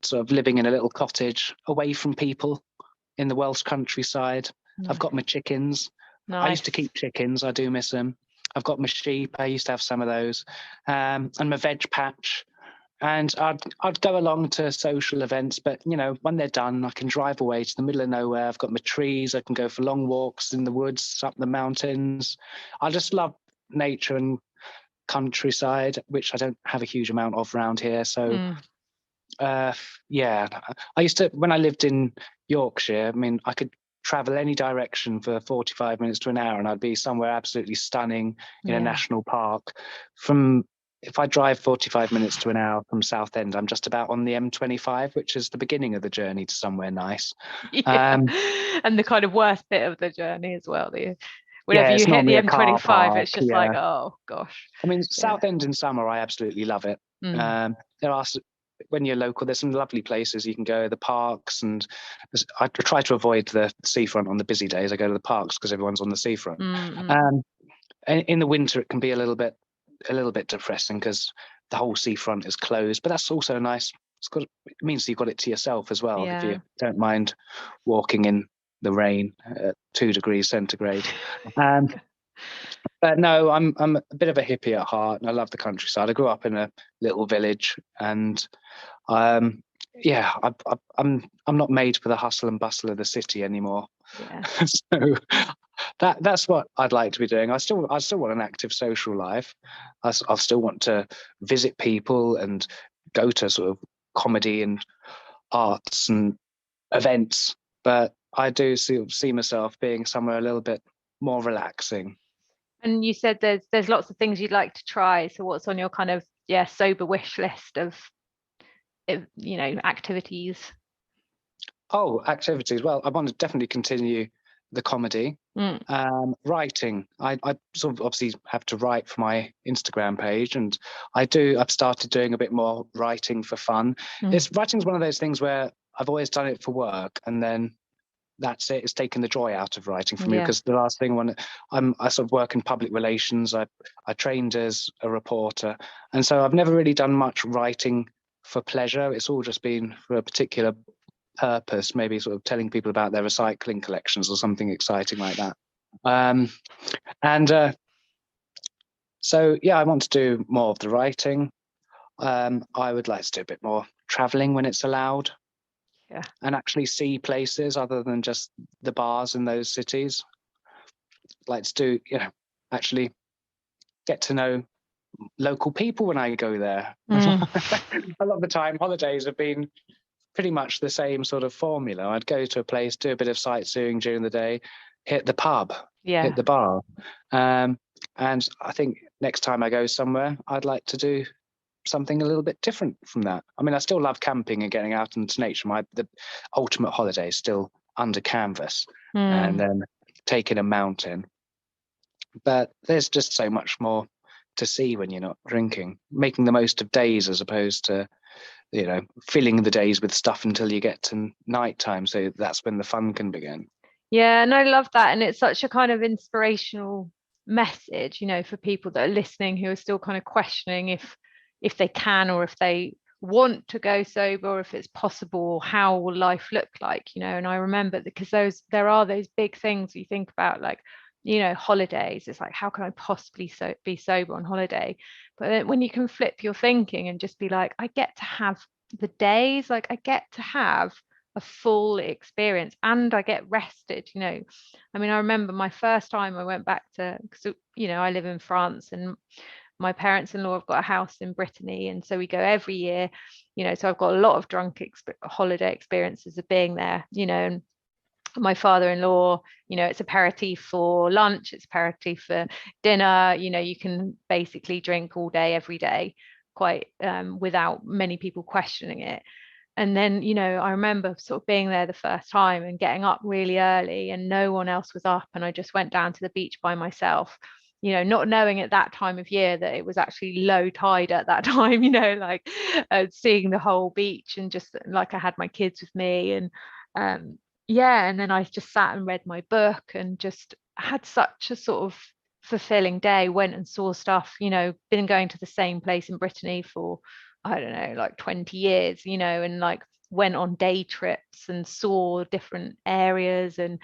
sort of living in a little cottage away from people in the Welsh countryside. I've got my chickens. Nice. I used to keep chickens. I do miss them. I've got my sheep. I used to have some of those, and my veg patch. And I'd go along to social events, but when they're done, I can drive away to the middle of nowhere. I've got my trees. I can go for long walks in the woods, up the mountains. I just love nature and countryside, which I don't have a huge amount of around here. So, I used to, when I lived in Yorkshire, I could travel any direction for 45 minutes to an hour and I'd be somewhere absolutely stunning in a national park. If I drive 45 minutes to an hour from Southend, I'm just about on the M25, which is the beginning of the journey to somewhere nice. And the kind of worst bit of the journey as well. Whenever you hit the M25, park, it's just like, oh gosh. Southend in summer, I absolutely love it. There are, when you're local, there's some lovely places you can go, the parks, and I try to avoid the seafront on the busy days. I go to the parks because everyone's on the seafront. In the winter, it can be a little bit depressing because the whole seafront is closed, but that's also nice. It means you've got it to yourself as well. If you don't mind walking in the rain at 2 degrees centigrade. But no, I'm a bit of a hippie at heart, and I love the countryside. I grew up in a little village, and I'm not made for the hustle and bustle of the city anymore. So that's what I'd like to be doing. I still want an active social life. I still want to visit people and go to sort of comedy and arts and events, but I do see myself being somewhere a little bit more relaxing. And you said there's lots of things you'd like to try. So what's on your kind of sober wish list of activities? Oh, activities. Well, I want to definitely continue the comedy. Writing. I sort of obviously have to write for my Instagram page, and I've started doing a bit more writing for fun. Writing's one of those things where I've always done it for work, and then that's it. It's taken the joy out of writing for me, because the last thing, when I sort of work in public relations, I trained as a reporter, and so I've never really done much writing for pleasure. It's all just been for a particular purpose, maybe sort of telling people about their recycling collections or something exciting like that. So I want to do more of the writing. I would like to do a bit more traveling when it's allowed. And actually see places other than just the bars in those cities. Like to do, actually get to know local people when I go there. A lot of the time, holidays have been pretty much the same sort of formula. I'd go to a place, do a bit of sightseeing during the day, hit the pub, hit the bar. And I think next time I go somewhere, I'd like to do something a little bit different from that. I mean, I still love camping and getting out into nature. The ultimate holiday is still under canvas and then taking a mountain. But there's just so much more to see when you're not drinking, making the most of days as opposed to, filling the days with stuff until you get to nighttime. So that's when the fun can begin. Yeah, and I love that. And it's such a kind of inspirational message, for people that are listening who are still kind of questioning if they can or if they want to go sober or if it's possible, or how will life look like, and I remember because there are those big things you think about, like, holidays. It's like, how can I possibly be sober on holiday? But then when you can flip your thinking and just be like, I get to have the days, like I get to have a full experience and I get rested. I mean, I remember my first time I went back to, because I live in France and my parents-in-law have got a house in Brittany, and so we go every year, so I've got a lot of holiday experiences of being there, and my father-in-law, it's aperitif for lunch, it's aperitif for dinner, you can basically drink all day every day, quite without many people questioning it. And then, I remember sort of being there the first time and getting up really early and no one else was up, and I just went down to the beach by myself, not knowing at that time of year that it was actually low tide at that time, like seeing the whole beach, and just like I had my kids with me, and and then I just sat and read my book and just had such a sort of fulfilling day. Went and saw stuff, been going to the same place in Brittany for, I don't know, like 20 years, and like went on day trips and saw different areas, and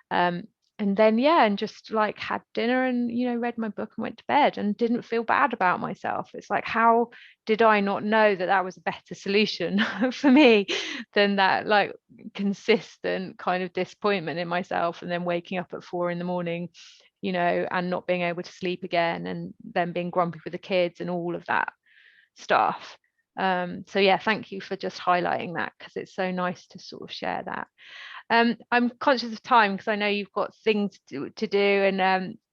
then and just like had dinner and read my book and went to bed and didn't feel bad about myself. It's like, how did I not know that was a better solution for me than that like consistent kind of disappointment in myself, and then waking up at 4 a.m, and not being able to sleep again, and then being grumpy with the kids and all of that stuff. So yeah, thank you for just highlighting that, because it's so nice to sort of share that. I'm conscious of time because I know you've got things to do,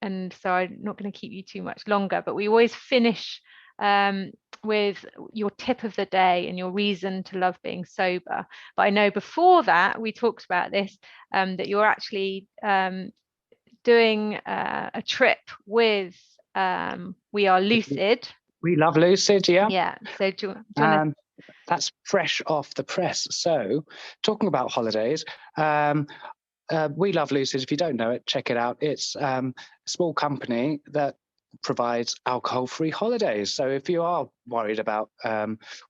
and so I'm not going to keep you too much longer, but we always finish with your tip of the day and your reason to love being sober. But I know before that we talked about this, that you're actually doing a trip with We Are Lucid. We Love Lucid, yeah. Yeah. So do you want to... That's fresh off the press. So talking about holidays, We Love Lucid, if you don't know it, check it out. It's a small company that provides alcohol-free holidays. So if you are worried about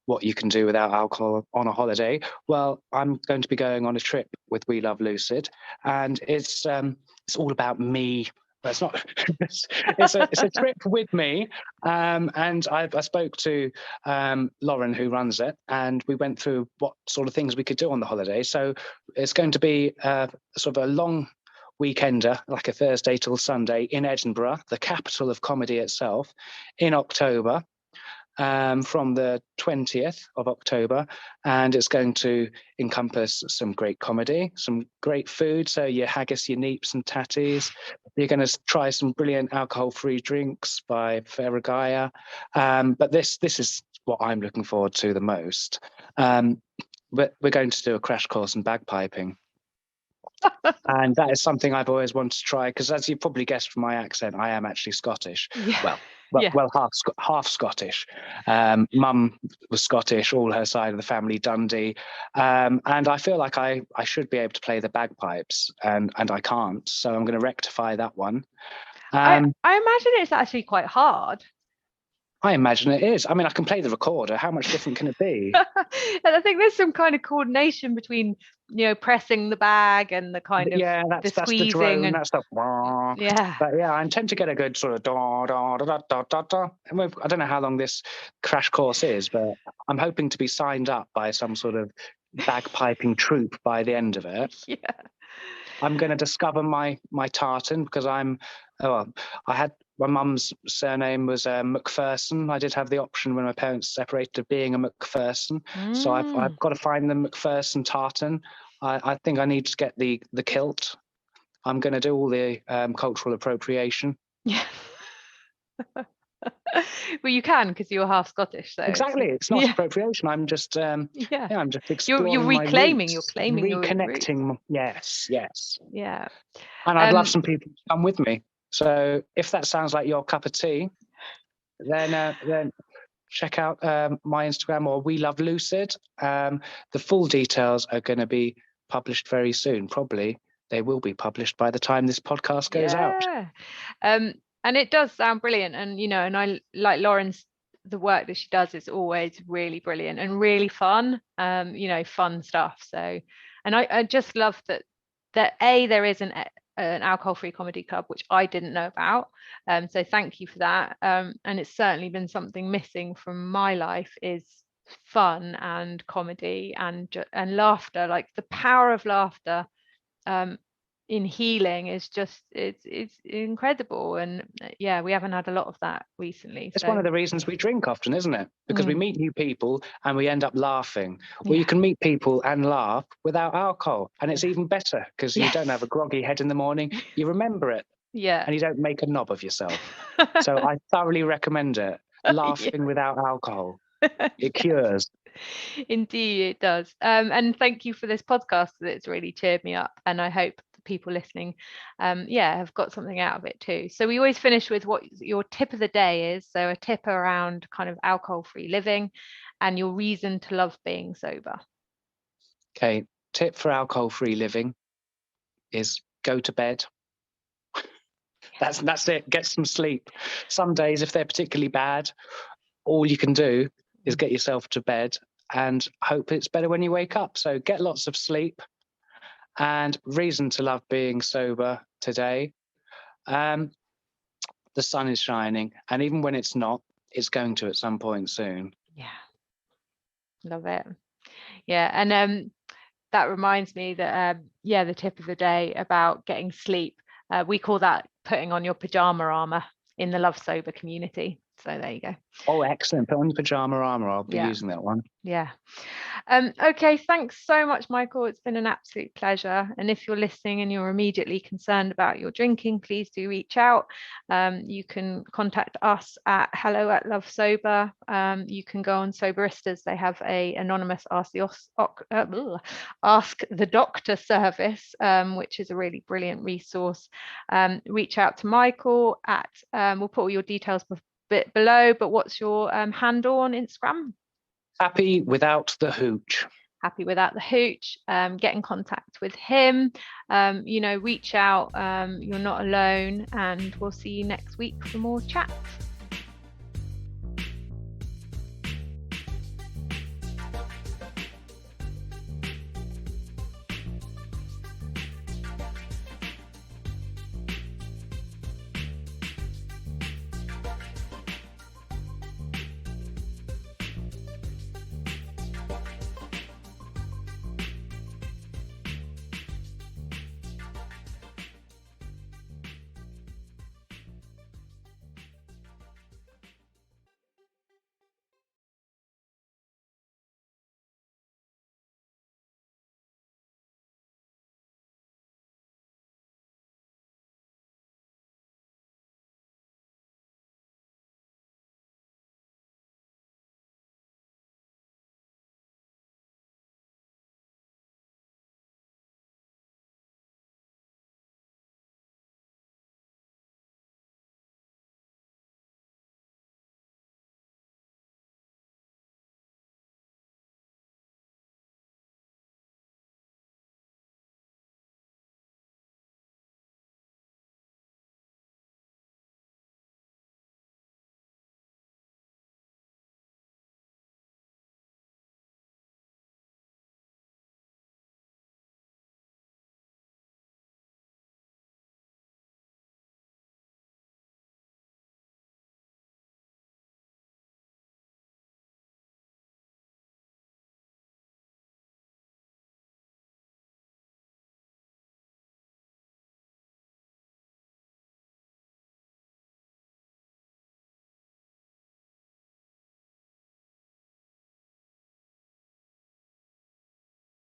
what you can do without alcohol on a holiday, well, I'm going to be going on a trip with We Love Lucid, and it's all about me. It's not. it's a trip with me, and I spoke to Lauren, who runs it, and we went through what sort of things we could do on the holiday. So it's going to be sort of a long weekender, like a Thursday till Sunday in Edinburgh, the capital of comedy itself, in October. From the 20th of October, and it's going to encompass some great comedy, some great food, so your haggis, your neeps and tatties. You're going to try some brilliant alcohol-free drinks by Ferragaya, but this is what I'm looking forward to the most. But we're going to do a crash course in bagpiping. And that is something I've always wanted to try, because as you probably guessed from my accent, I am actually Scottish. Yeah. Well, half Scottish. Mum was Scottish, all her side of the family Dundee, and I feel like I should be able to play the bagpipes, and I can't, so I'm going to rectify that one. I imagine it's actually quite hard. I imagine it is. I mean, I can play the recorder. How much different can it be? And I think there's some kind of coordination between, pressing the bag and the kind of that's squeezing the drone, and that's the But yeah, I intend to get a good sort of da da da da da da. I don't know how long this crash course is, but I'm hoping to be signed up by some sort of bagpiping troupe by the end of it. Yeah. I'm going to discover my tartan, because my mum's surname was McPherson. I did have the option when my parents separated of being a McPherson. So I've got to find the McPherson tartan. I think I need to get the kilt. I'm going to do all the cultural appropriation. Yeah. Well, you can, because you're half Scottish, so Exactly. It's not yeah, appropriation. I'm just yeah. I'm just You're exploring my reclaiming. roots, You're claiming your roots. reconnecting. Yes, yes. Yeah. And I'd love some people to come with me. So if that sounds like your cup of tea, then check out my Instagram, or We Love Lucid. The full details are going to be published very soon. Probably they will be published by the time this podcast goes out. And it does sound brilliant. And, and I like Lauren's, the work that she does is always really brilliant and really fun, fun stuff. So, and I just love that there is an alcohol-free comedy club, which I didn't know about. So thank you for that. And it's certainly been something missing from my life, is fun and comedy and laughter. Like the power of laughter in healing is just it's incredible. And yeah, we haven't had a lot of that recently. It's one of the reasons we drink often, isn't it? Because we meet new people and we end up laughing. Well, you can meet people and laugh without alcohol, and it's even better because you don't have a groggy head in the morning. You remember it, and you don't make a knob of yourself. So I thoroughly recommend it. Laughing without alcohol, it cures. Indeed it does. And thank you for this podcast, that it's really cheered me up, and I hope the people listening have got something out of it too. So we always finish with what your tip of the day is. So a tip around kind of alcohol-free living and your reason to love being sober. Okay, tip for alcohol-free living is go to bed. That's it. Get some sleep. Some days, if they're particularly bad, all you can do is get yourself to bed and hope it's better when you wake up. So get lots of sleep. And reason to love being sober today. The sun is shining, and even when it's not, it's going to at some point soon. Yeah, love it. Yeah, and that reminds me that the tip of the day about getting sleep. We call that putting on your pajama armor in the Love Sober community. So there you go. Oh, excellent. Put on your pajama armor. I'll be using that one. Yeah. Okay, thanks so much, Michael. It's been an absolute pleasure. And if you're listening and you're immediately concerned about your drinking, please do reach out. You can contact us at hello@lovesober. You can go on Soberistas. They have a anonymous Ask the Doctor service, which is a really brilliant resource. Reach out to Michael at, we'll put all your details bit below, but what's your handle on Instagram? Happy Without the Hooch. Happy Without the Hooch. Get in contact with him. Reach out. You're not alone, and we'll see you next week for more chats.